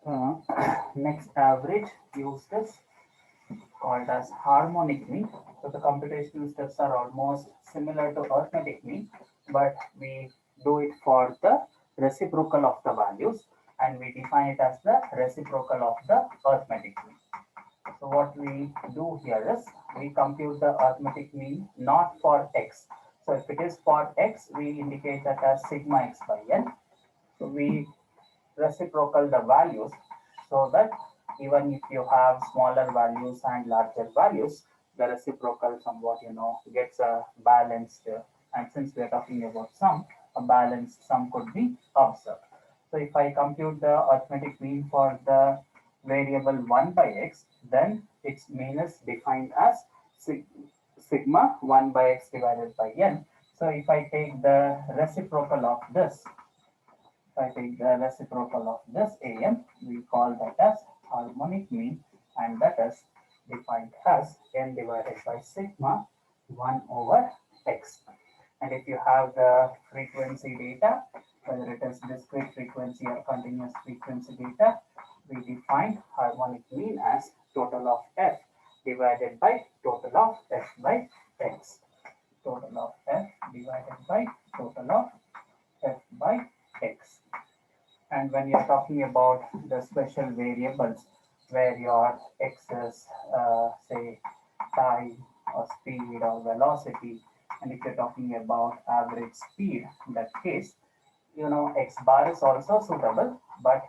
Uh, Next average used is called as harmonic mean. So the computational steps are almost similar to arithmetic mean, but we do it for the reciprocal of the values and we define it as the reciprocal of the arithmetic mean. So what we do here is we compute the arithmetic mean not for x. So if it is for x, we indicate that as sigma x by n. So we reciprocal the values so that even if you have smaller values and larger values, the reciprocal somewhat gets a balanced. And since we are talking about sum, a balanced sum could be observed. So if I compute the arithmetic mean for the variable 1 by x, then its mean is defined as sigma 1 by x divided by n. So if I take the reciprocal of this, if I take the reciprocal of this am, we call that as harmonic mean, and that is defined as n divided by sigma 1 over x. And if you have the frequency data, whether it is discrete frequency or continuous frequency data, we define harmonic mean as total of f divided by total of f by x. Total of f divided by total of f by x. And when you're talking about the special variables where your x is, say, time or speed or velocity, and if you're talking about average speed, in that case, x bar is also suitable, but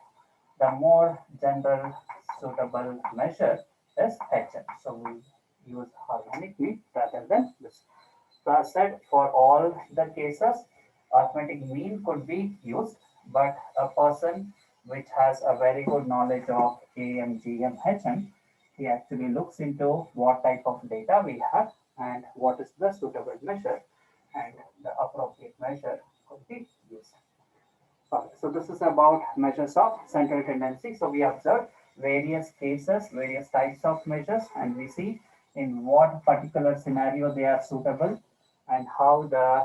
the more general suitable measure is hm. So we use harmonic mean rather than this. So I said for all the cases, arithmetic mean could be used, but a person which has a very good knowledge of AM, GM, HM, he actually looks into what type of data we have and what is the suitable measure, and the appropriate measure could be used. So this is about measures of central tendency. So we observed various cases, various types of measures, and we see in what particular scenario they are suitable and how the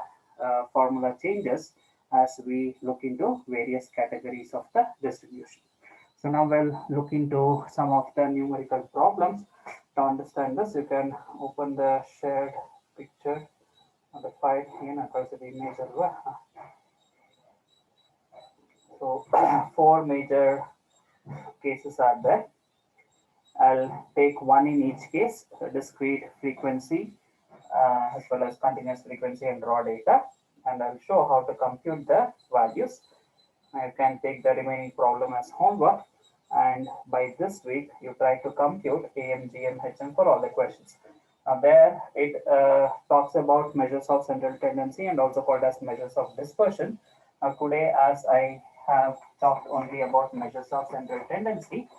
formula changes as we look into various categories of the distribution. So now we'll look into some of the numerical problems. To understand this, you can open the shared picture of the file here. The image so four major cases are there. I'll take one in each case, discrete frequency as well as continuous frequency and raw data, and I'll show how to compute the values. You can take the remaining problem as homework, and by this week you try to compute AM, GM, HM for all the questions. Now there it talks about measures of central tendency and also called as measures of dispersion. Now today, as I have talked only about measures of central tendency,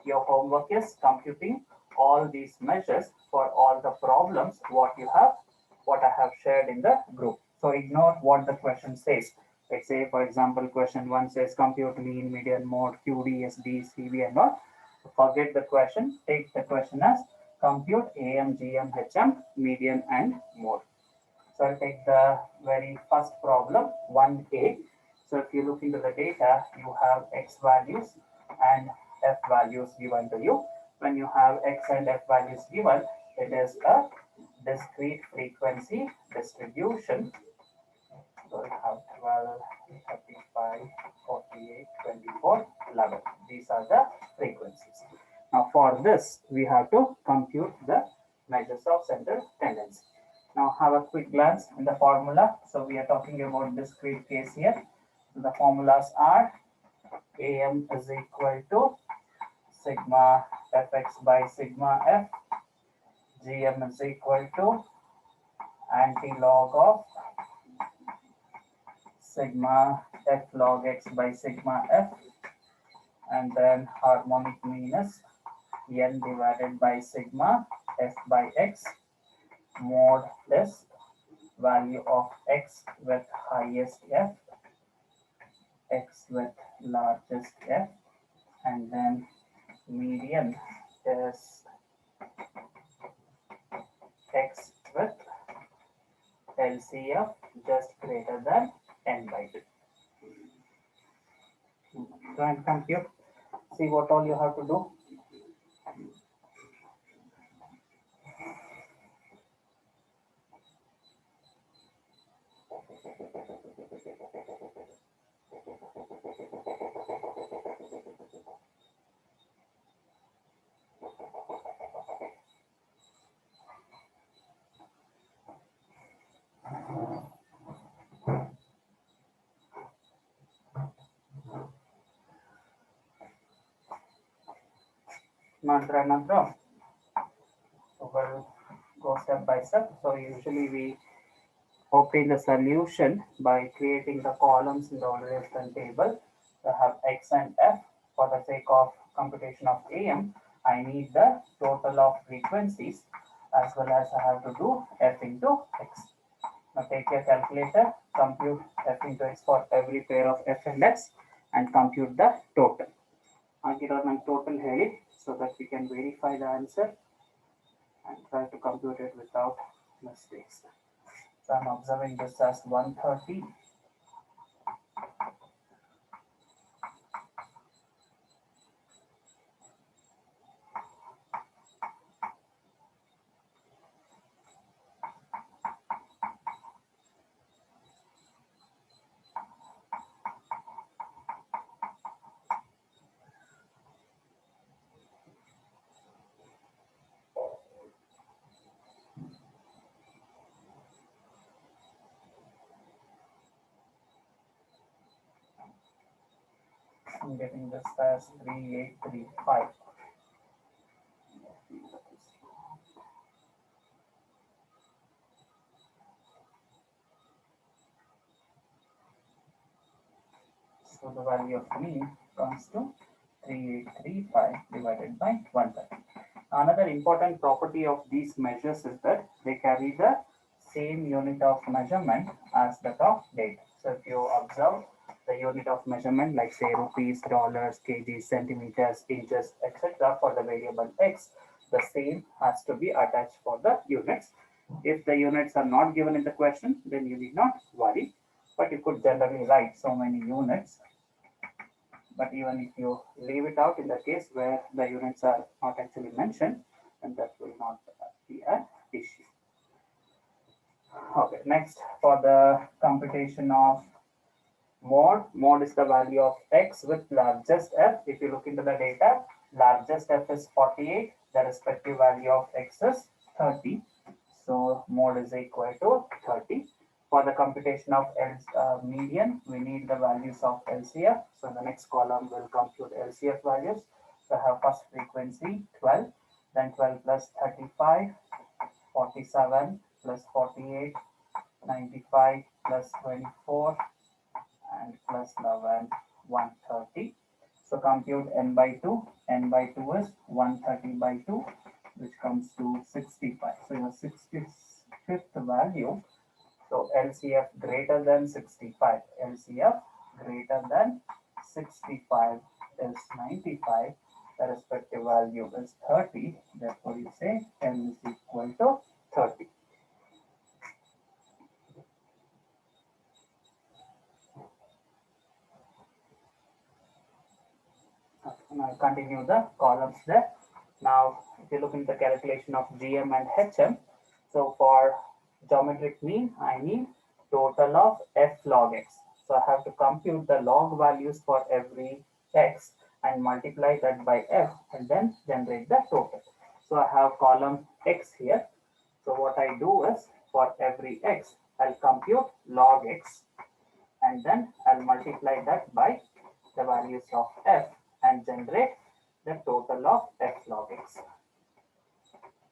your homework is computing all these measures for all the problems what I have shared in the group. So ignore what the question says. Let's say, for example, question 1 says compute mean, median, mode, QD, SD, CV, and all. Forget the question. Take the question as compute AM, GM, HM, median, and mode. So I'll take the very first problem, 1A. So if you look into the data, you have X values and F values given to you. When you have X and F values given, it is a discrete frequency distribution. So we have 12, 35, 48, 24, 11. These are the frequencies. Now for this, we have to compute the measures of central tendency. Now have a quick glance in the formula. So we are talking about discrete case here. The formulas are AM is equal to sigma fx by sigma f. GM is equal to anti-log of sigma f log x by sigma f. And then harmonic mean is n divided by sigma f by x. Mode is value of x with highest f, x with largest f, and then median is x with LCF just greater than n by 2. Try and compute. See what all you have to do. Mantra. So we'll go step by step. So usually we obtain the solution by creating the columns in the order table. I have x and f. For the sake of computation of AM, I need the total of frequencies as well as I have to do f into x. Now take your calculator, compute f into x for every pair of f and x and compute the total. ಹಾಗಿರೋ ನಂಗೆ total ಹೇಳಿ so that we can verify the answer and try to compute it without mistakes. So I'm observing this as 130. I'm getting this as 3835. So the value of mean comes to 3835 divided by 130. Another important property of these measures is that they carry the same unit of measurement as that of date. So if you observe the unit of measurement like say rupees, dollars, kgs, centimeters, inches, etc. for the variable x, the same has to be attached for the units. If the units are not given in the question, then you need not worry, but you could generally write so many units. But even if you leave it out in the case where the units are not actually mentioned, then that will not be an issue. Okay, next for the computation of mode is the value of x with largest f. If you look into the data, largest f is 48, the respective value of x is 30. So mode is equal to 30. For the computation of median, we need the values of LCF. So the next column will compute LCF values. So I have first frequency 12, then 12 plus 35, 47 plus 48, 95 plus 24, and plus 11, 130. So compute n by 2. N by 2 is 130 by 2, which comes to 65. So your 65th value. So LCF greater than 65. LCF greater than 65 is 95. The respective value is 30. Therefore, you say n is equal to 30. Now continue the columns there. Now, if you look into the calculation of GM and HM, so for geometric mean, I need total of f log x. So I have to compute the log values for every x and multiply that by f and then generate the total. So I have column x here. So what I do is for every x, I'll compute log x and then I'll multiply that by the values of f and generate the total of f log x.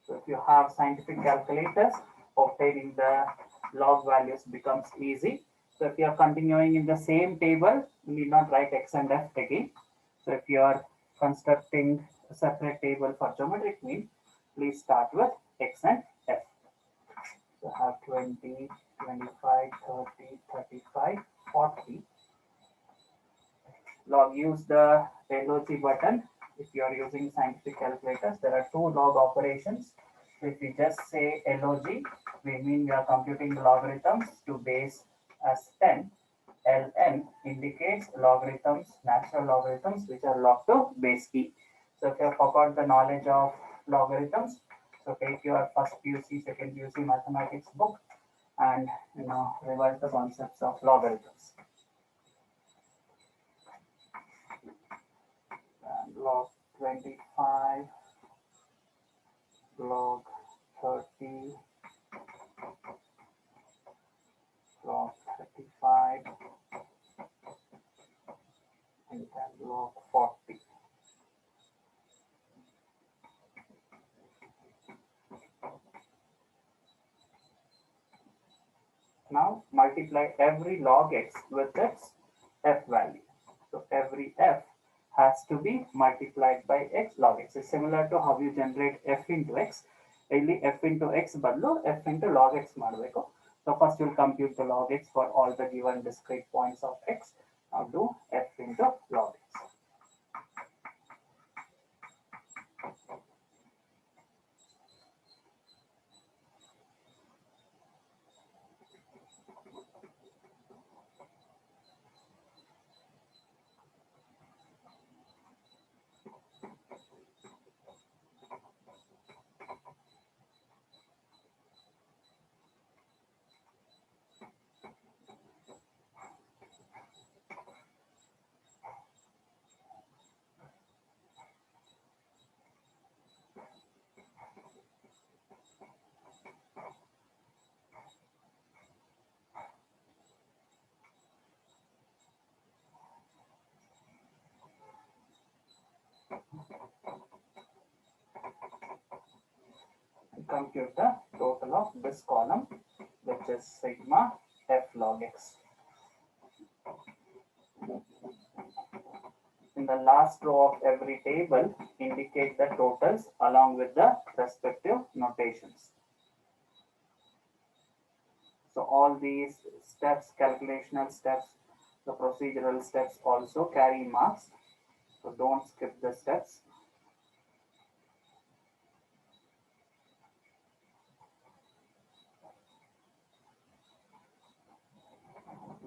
So if you have scientific calculators, obtaining the log values becomes easy. So if you are continuing in the same table, you need not write x and f again. So if you are constructing a separate table for geometric mean, please start with x and f. So I have 20, 25, 30, 35, 40. Log, use the LOG button. If you are using scientific calculators, there are two log operations. If we just say LOG, we mean we are computing the logarithms to base as 10. ln indicates logarithms, natural logarithms which are log to base e. So if you have forgot the knowledge of logarithms, so take your first PUC, second PUC mathematics book and revise the concepts of logarithms. And log 25, log 30, log 35, and then log 40. Now multiply every log x with its f value. So every f has to be multiplied by x log x. It's similar to how you generate f into x. ಇಲ್ಲಿ f into x ಬದಲು f into log x ಮಾಡಬೇಕು. So first you'll compute the log x for all the given discrete points of x. Now do f into log x. Compute the total of this column, which is sigma f log x. In the last row of every table, indicate the totals along with the respective notations. So all these steps, calculational steps, the procedural steps also carry marks. So don't skip the steps.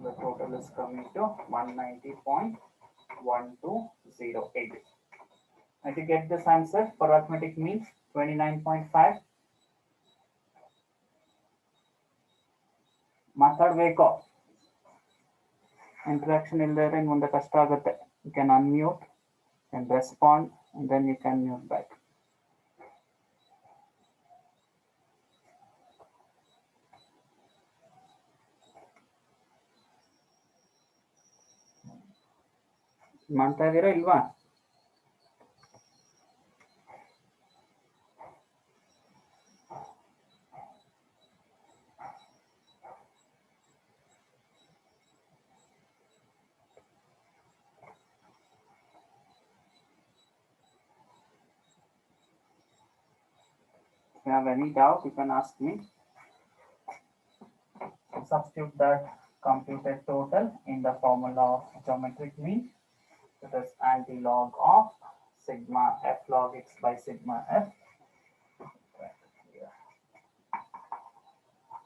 The total is coming to 190.1208. And to get this answer for arithmetic mean 29.5. ಮಾತಾಡಬೇಕು, interaction ಇಲ್ಲದೆ ಮುಂದೆ ಕಷ್ಟ ಆಗುತ್ತೆ. You can unmute and respond and then you can mute back. ಮಾಡ್ತಾ ಇದ್ದೀರಾ ಇಲ್ವಾ? If you have any doubt, you can ask me. Substitute that computed total in the formula of geometric mean. It is anti-log of sigma f log x by sigma f.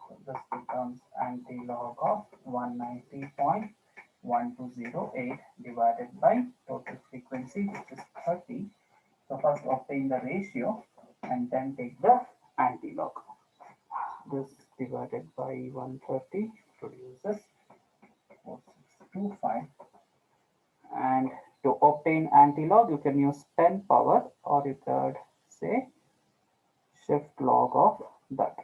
So this becomes anti-log of 190.1208 divided by total frequency, which is 30. So first obtain the ratio and then take the anti-log. This divided by 130 produces 4625. And to obtain anti-log, you can use 10 power, or you could say shift log of that.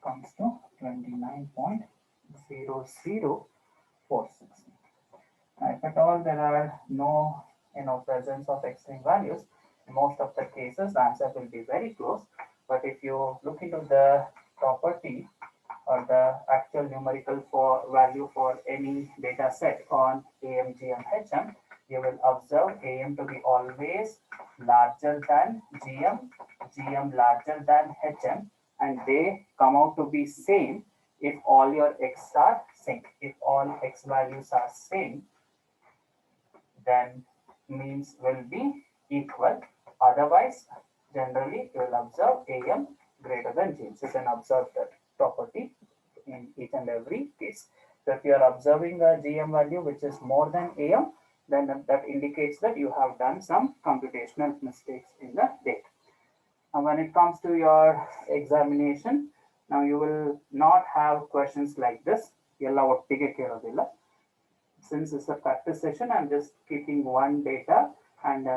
Comes to 29.0046. If at all there are no presence of extreme values, in most of the cases the answer will be very close. But if you look into the property or the actual numerical value for any data set on AM, GM, HM, you will observe AM to be always larger than GM, GM larger than HM, and they come out to be same if all your x are same. If all x values are same, then means will be equal. Otherwise, generally you will observe AM greater than GM. So you can observe that property in each and every case. So if if you are observing a GM value which is more than AM, then that indicates that you have done some computational mistakes in the date. And when it comes to your examination, now you will not have questions like this. Since it's a practice session, I'm just keeping one data and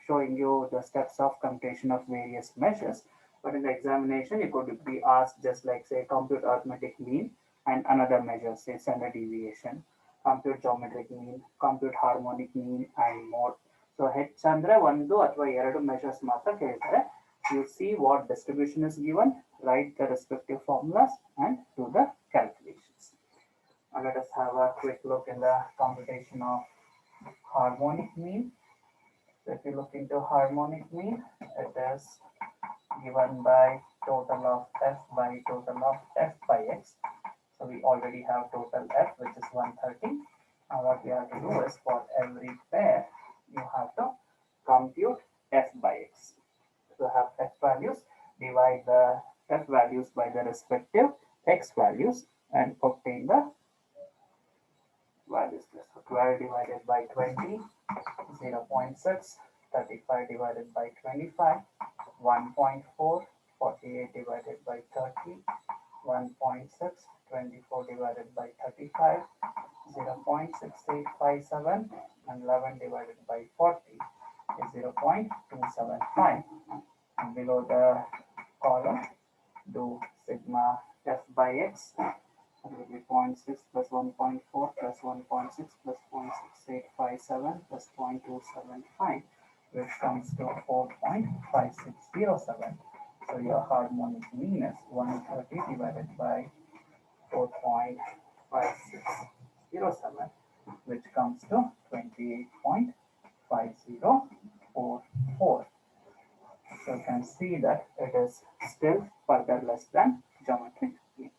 showing you the steps of computation of various measures. But in the examination, it could be asked just like, say, compute arithmetic mean and another measure, say standard deviation, compute geometric mean, compute harmonic mean, and more. So ಹೆಚ್ಚಂದ್ರೆ ಒಂದು ಅಥವಾ ಎರಡು measures ಮಾತ್ರ ಕೇಳ್ತಾರೆ. You see what distribution is given, write the respective formulas, and do the calculations. Now let us have a quick look in the computation of harmonic mean. So if you look into harmonic mean, it is given by total of f by total of f by x. So we already have total f, which is 130. Now what we have to do is for every pair, you have to compute f by x. So have f values, divide the f values by the respective x values and obtain the values. So 12 divided by 20, 0.6, 35 divided by 25, 1.4, 48 divided by 30, 1.6, 24 divided by 35, 0.6857, and 11 divided by 40 is 0.275. And below the column, do sigma f by x. It will be 0.6 plus 1.4 plus 1.6 plus 0.6857 plus 0.275, which comes to 4.5607. So your harmonic mean is 130 divided by 4.5607, which comes to 28.5044. So you can see that it is still further less than geometric mean.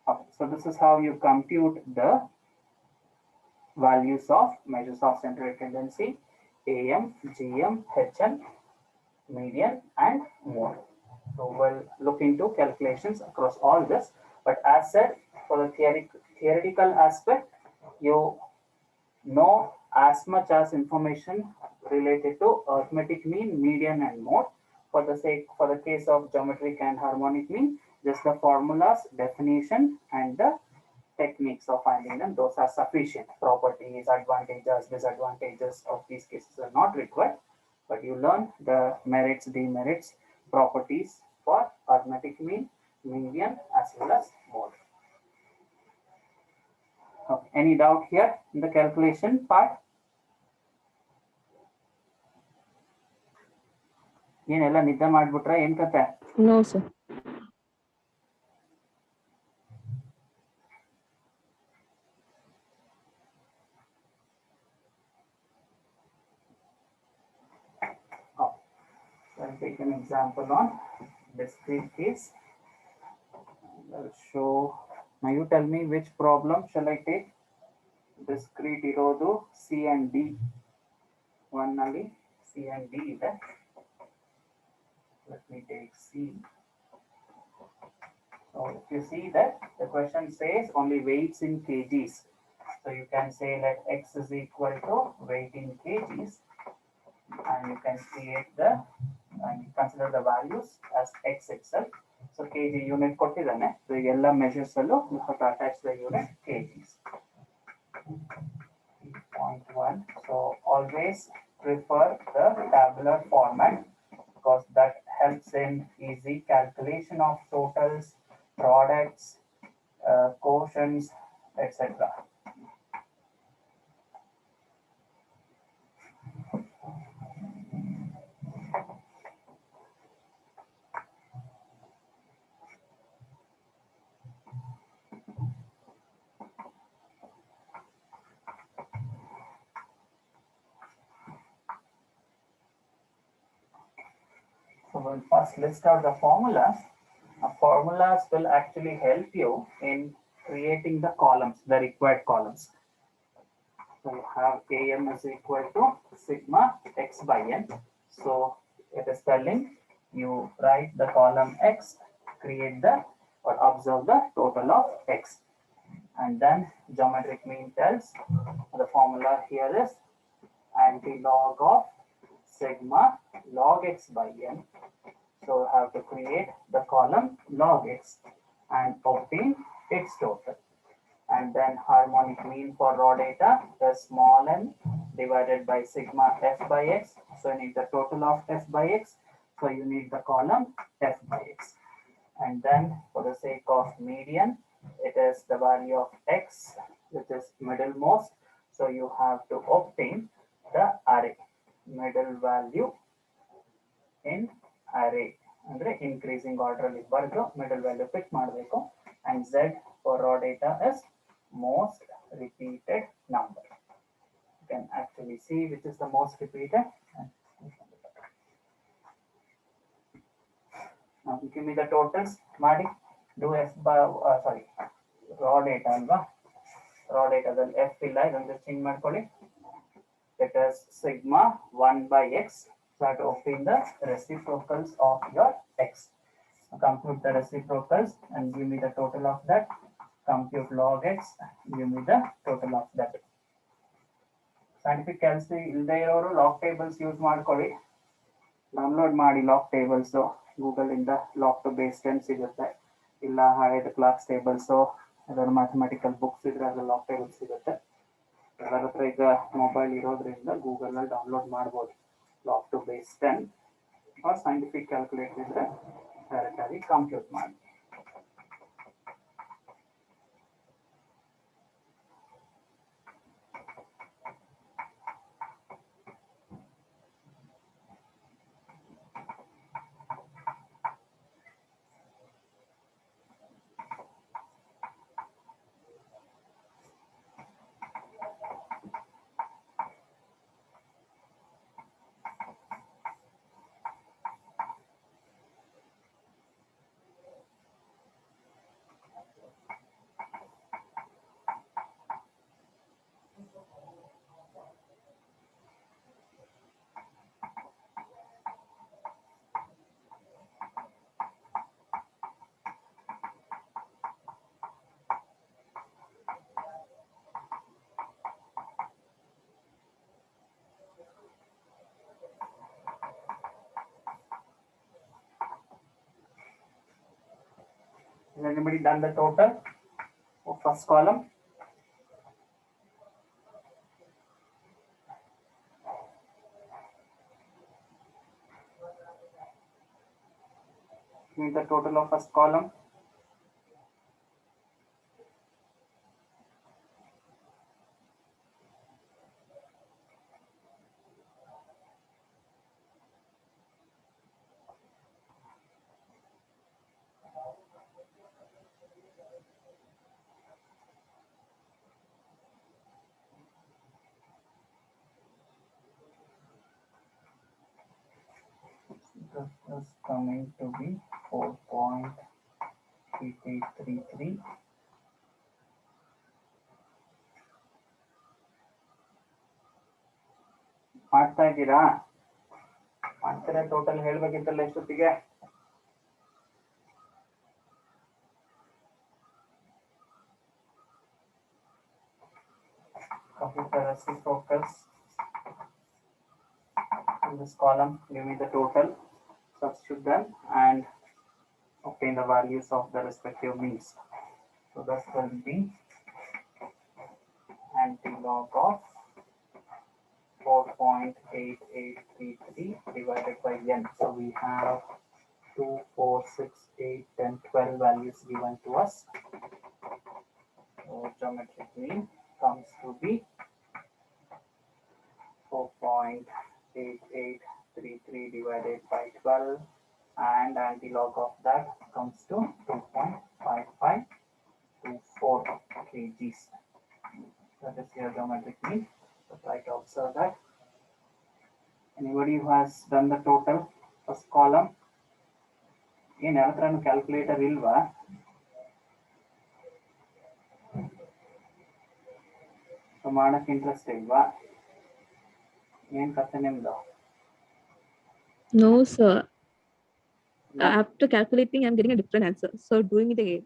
Okay, so this is how you compute the values of measures of central tendency, AM, GM, HM, median, and mode. So we'll look into calculations across all this. But as said, for the theoretical aspect, you know as much as information related to arithmetic mean, median, and mode. For the case of geometric and harmonic mean, just the formulas, definition, and the techniques of finding them, those are sufficient. Properties, advantages, disadvantages of these cases are not required, but you learn the merits, demerits, properties for arithmetic mean, median, as well as mode. Okay. Any doubt here in the calculation part? ಏನೆಲ್ಲ ನಿದ್ದೆ ಮಾಡ್ಬಿಟ್ರೆ ಏನ್ ಕತೆ? No, sir. Oh. So I'll take an example on discrete case. I'll show. Now you tell me which problem shall I take? Discrete irodu C and D. One nali C and D ಇದೆ. Let me take C. So if you see that the question says only weights in kgs. So you can say that x is equal to weight in kgs, and you can create the and consider the values as x itself. So kg unit ಕೊಟ್ಟಿದ್ದಾನೆ. So ಎಲ್ಲ measures ಅಲ್ಲೂ you have to attach the unit kgs. 3.1. So always prefer the tabular format because that helps in easy calculation of totals, products, quotients, etc. So we'll first list out the formulas. Formulas will actually help you in creating the columns, the required columns. So you have AM is equal to sigma x by n. So it is telling you write the column x, create the or observe the total of x. And then geometric mean tells the formula here is anti-log of sigma log x by n. So I have to create the column log x and obtain its total. And then harmonic mean for raw data is small n divided by sigma f by x. So you need the total of f by x. So you need the column f by x. And then for the sake of median, it is the value of x, which is middlemost. So you have to obtain the array, middle value in array. ಅಂದ್ರೆ increasing order ಅಲ್ಲಿ ಬರೆದು middle value pick ಮಾಡಬೇಕು. And z for raw data is most repeated number. You can actually see which is the most repeated. Now give me the totals. ಮಾಡಿ do f by sorry raw data ಅಲ್ವಾ, raw data ದಲ್ಲಿ f ಇಲ್ಲ, ಇದೊಂದು change ಮಾಡ್ಕೊಳ್ಳಿ. It is sigma 1 by x. So to obtain the reciprocals of your x. Compute the reciprocals and give me the total of that. Compute log x, give me the total of that. Scientific calculus ಇಲ್ಲದೆ ಇರೋರು log tables use ಮಾಡ್ಕೊಳ್ಳಿ. Download ಮಾಡಿ log tables, Google ಇಂದ log to base 10 ಸಿಗುತ್ತೆ. ಇಲ್ಲ ಹಳೇದು class tables, ಅದರ mathematical books ಇದ್ರೆ ಅದ್ರ ಲಾಗ್ ಟೇಬಲ್ ಸಿಗುತ್ತೆ. ಎಲ್ಲರ ಹತ್ರ ಈಗ ಮೊಬೈಲ್ ಇರೋದ್ರಿಂದ ಗೂಗಲ್ ಅಲ್ಲಿ ಡೌನ್ಲೋಡ್ ಮಾಡ್ಬೋದು log to base 10 or scientific calculator ಇದ್ರೆ ಡೈರೆಕ್ಟ್ ಆಗಿ ಕಂಪ್ಯೂಟ್ ಮಾಡಿ. Has anybody done the total of first column? Give me the total of first column. This is coming to be 4.8833. ಮಾಡ್ತಾ ಇದ್ದೀರಾ? ಮಾಡ್ತಾರೆ total ಹೇಳ್ಬೇಕಿತ್ತಲ್ಲ ಎಷ್ಟೊತ್ತಿಗೆ? Compute the reciprocals in this column, give me the total, substitute them and obtain the values of the respective means. So this will be anti-log of 4.8833 divided by n. So we have 2, 4, 6, 8, 10, 12 values given to us. So geometric mean comes to be 4.8833 divided by 12, and anti-log of that comes to 2.5524 kgs. That is your geometric mean. So try to observe that. Anybody who has done the total first column? ಏನು ಯಾರ ಹತ್ರನೂ calculator ಇಲ್ವಾ? So ಮಾಡಕ್ಕೆ interest ಇಲ್ವಾ? ಏನು ಕಥೆ ನಿಮ್ದು? No, sir. After calculating, I'm getting a different answer. So doing it again.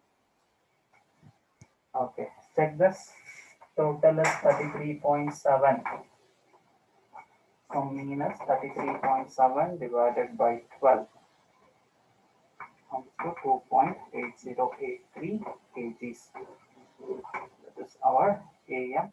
Okay. Check this. Total is 33.7. So mean is 33.7 divided by 12 comes to 2.8083 kgs. That is our AM.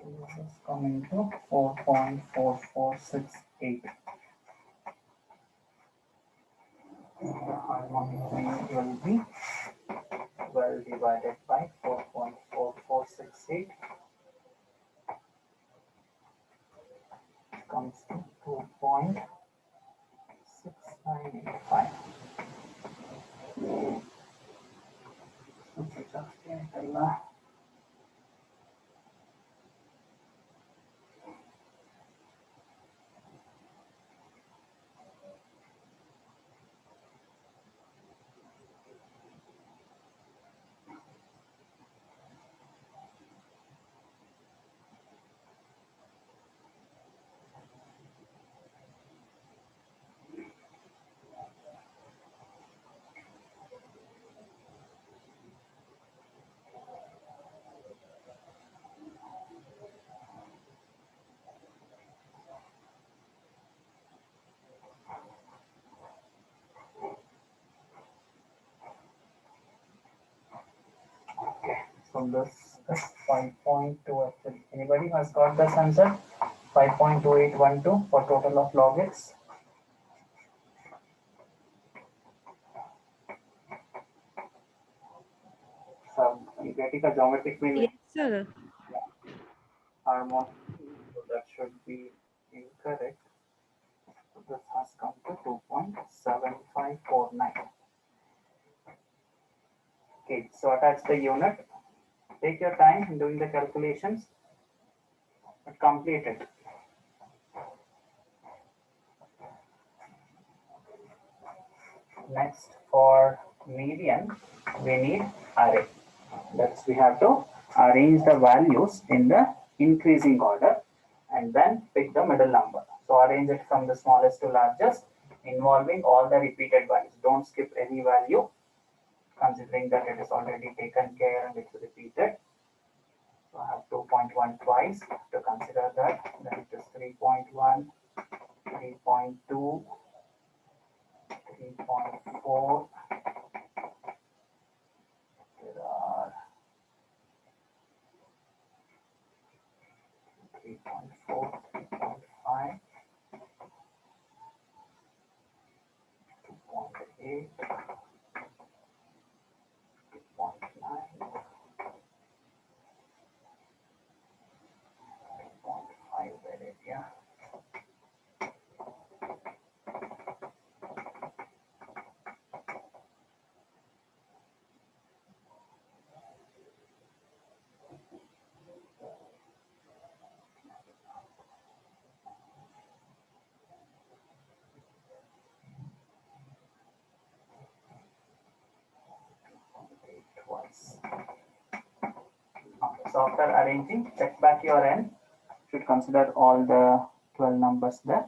This is coming to 4.4468. The harmonic mean will be 12 divided by 4.4468 comes to 2.6985. So this is 5.2 actually. Anybody has got this answer? 5.2812 for total of log x. So you getting a geometric mean Yes, sir. harmonic, so that should be incorrect. So this has come to 2.7549. Okay, so attach the unit. Take your time in doing the calculations, but complete it. Next, for median, we need array. That's we have to arrange the values in the increasing order and then pick the middle number. So arrange it from the smallest to largest, involving all the repeated values. Don't skip any value, considering that it is already taken care and it's repeated. So I have 2.1 twice to consider that. Then it is 3.1, 3.2, 3.4. There are 3.4, 3.5, 2.8, 2.9, 2.5 area. Twice. Okay, so after arranging, check back your n. Should consider all the 12 numbers there.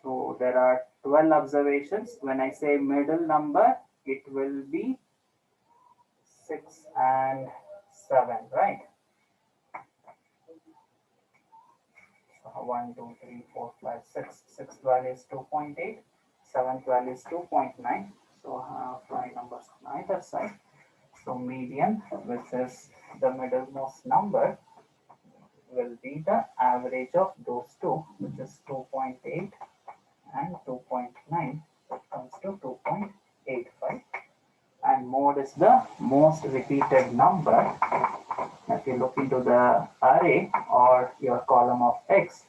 So there are 12 observations. When I say middle number, it will be 6 and 7, right? So 1, 2, 3, 4, 5, 6. Sixth value is 2.8. Seventh value is 2.9. So I have 5 numbers on either side. So median, which is the middlemost number, will be the average of those two, which is 2.8 and 2.9. That comes to 2.85. And mode is is the most repeated number. If you look into the array or your column of x,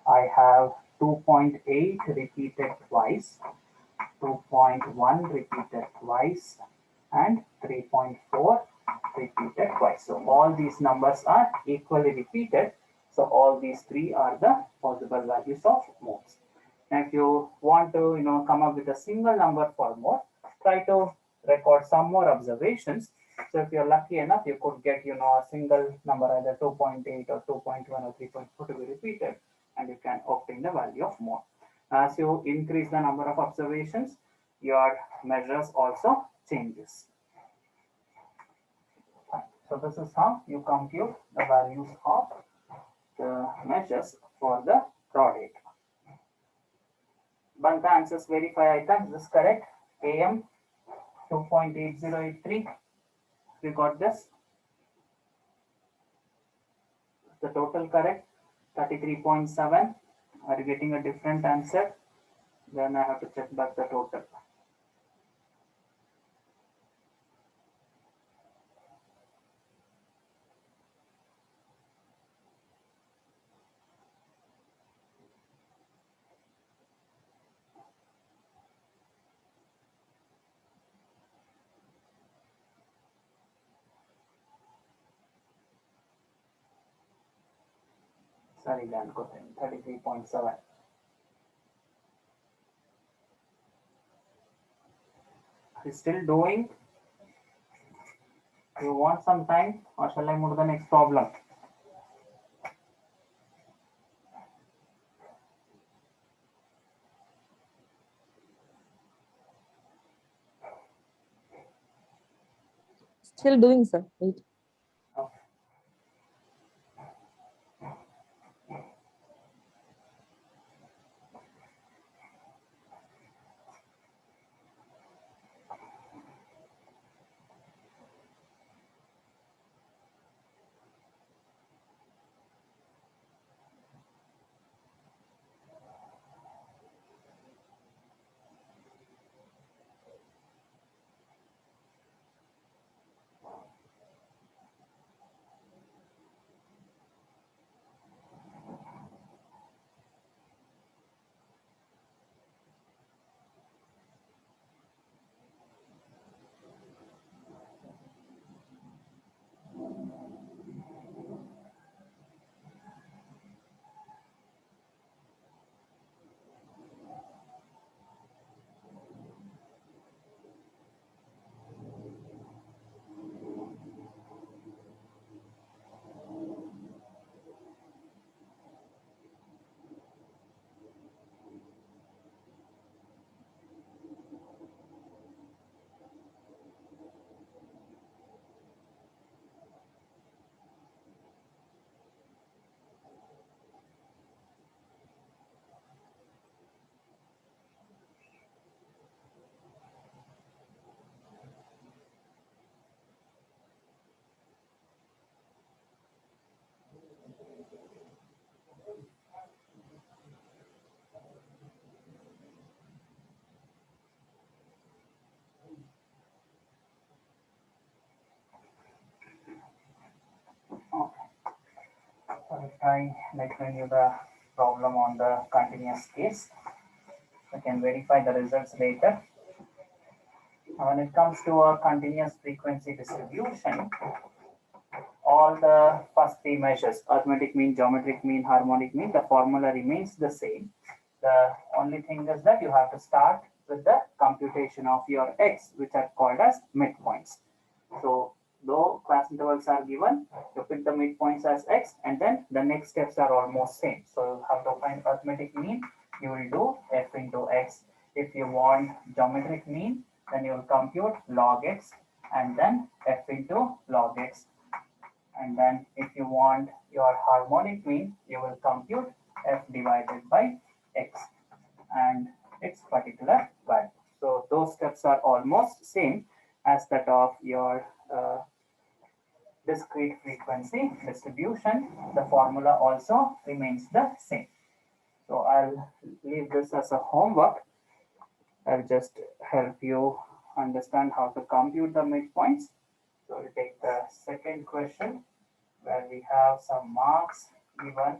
I have 2.8 repeated twice, 2.1 repeated twice, and 3.4 repeated twice. So all these numbers are equally repeated. So all these three are the possible values of modes. Now if you want to come up with a single number for mode, try to record some more observations. So if you're lucky enough, you could get a single number, either 2.8 or 2.1 or 3.4 to be repeated, and you can obtain the value of mode. As you increase the number of observations, your measures also changes. So this is how you compute the values of the measures for the raw data. But the answers verify items. This is correct. AM 2.8083. We got this. The total correct 33.7. Are you getting a different answer? Then I have to check back the total. Sorry, Dan, 33.7. Are you still doing? You want some time, or shall I move to the next problem? Still doing, sir. Wait. Okay. So if I explain you the problem on the continuous case, I can verify the results later. When it comes to a continuous frequency distribution, all the first three measures, arithmetic mean, geometric mean, harmonic mean, the formula remains the same. The only thing is that you have to start with the computation of your x, which are called as midpoints. So though class intervals are given, you pick the midpoints as x, and then the next steps are almost same. So you have to find arithmetic mean, you will do f into x. If you want geometric mean, then you will compute log x and then f into log x. And then if you want your harmonic mean, you will compute f divided by x and its particular value. So those steps are almost same as that of your discrete frequency distribution. The formula also remains the same. So I'll leave this as a homework. I'll just help you understand how to compute the midpoints. So we'll take the second question where we have some marks given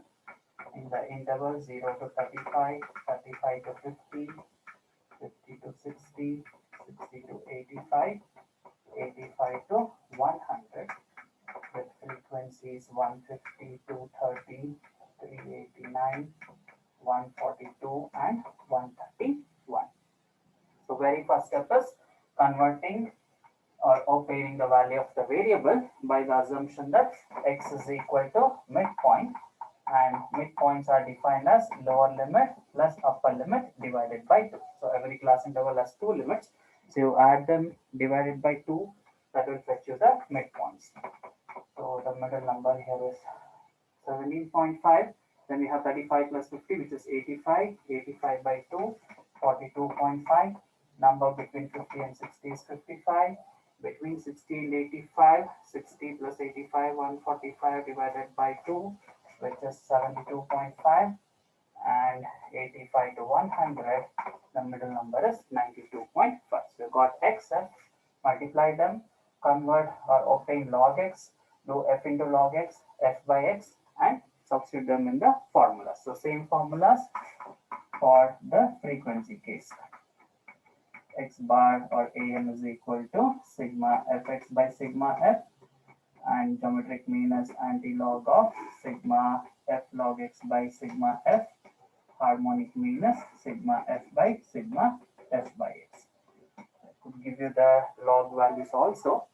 in the interval 0 to 35, 35 to 50, 50 to 60, 60 to 85, 85 to 100 with frequencies 150, 230, 389, 142 and 131. So very first step is converting or obtaining the value of the variable by the assumption that x is equal to midpoint, and midpoints are defined as lower limit plus upper limit divided by 2. So every class interval has two limits. So you add them divided by 2, that will fetch you the midpoints. So the middle number here is 17.5. Then we have 35 plus 50, which is 85. 85 by 2, 42.5. Number between 50 and 60 is 55. Between 60 and 85, 60 plus 85, 145 divided by 2, which is 72.5. And 85 to 100, the middle number is 92.5. So you got x, f, multiply them, convert or obtain log x, do f into log x, f by x, and substitute them in the formula. So same formulas for the frequency case. X bar or am is equal to sigma fx by sigma f, and geometric mean is anti-log of sigma f log x by sigma f. Harmonic mean is sigma f by sigma f by x. I could give you the log values also,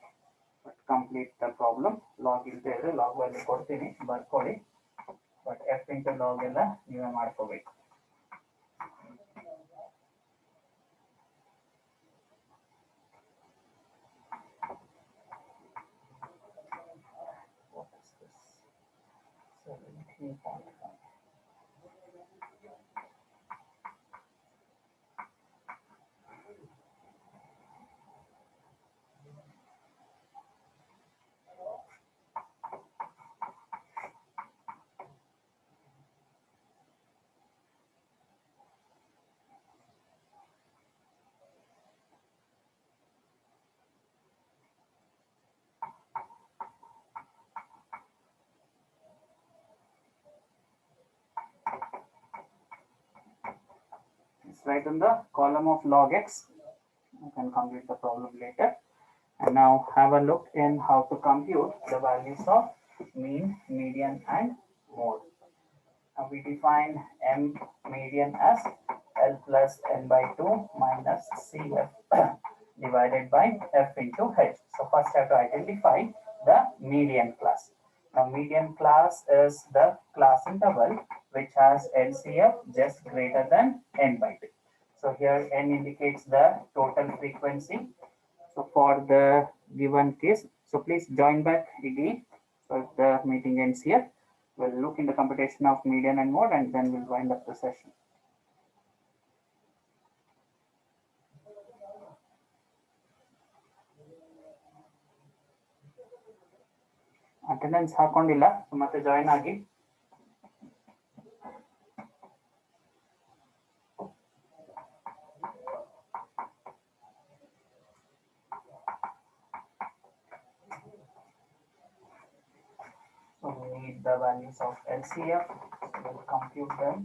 but complete the problem. Log is there, log value ಕೊಡ್ತೀನಿ ಬರ್ಕೊಳ್ಳಿ, but f into log ಎಲ್ಲ ನೀವೇ ಮಾಡ್ಕೋಬೇಕು. What is this? 17.5. It's right in the column of log x. You can complete the problem later. And now have a look in how to compute the values of mean, median, and mode. Now we define m median as L plus n by 2 minus CF divided by f into h. So first I have to identify the median class. Now median class is the class interval which has LCF just greater than n by 2. So here n indicates the total frequency. So for the given case, so please join back again. So if the meeting ends here, we'll look in the computation of median and mode, and then we'll wind up the session. Attendance ಹಾಕೊಂಡಿಲ್ಲ ಮತ್ತೆ join ಆಗಿ. So we need the values of LCF, so we'll compute them.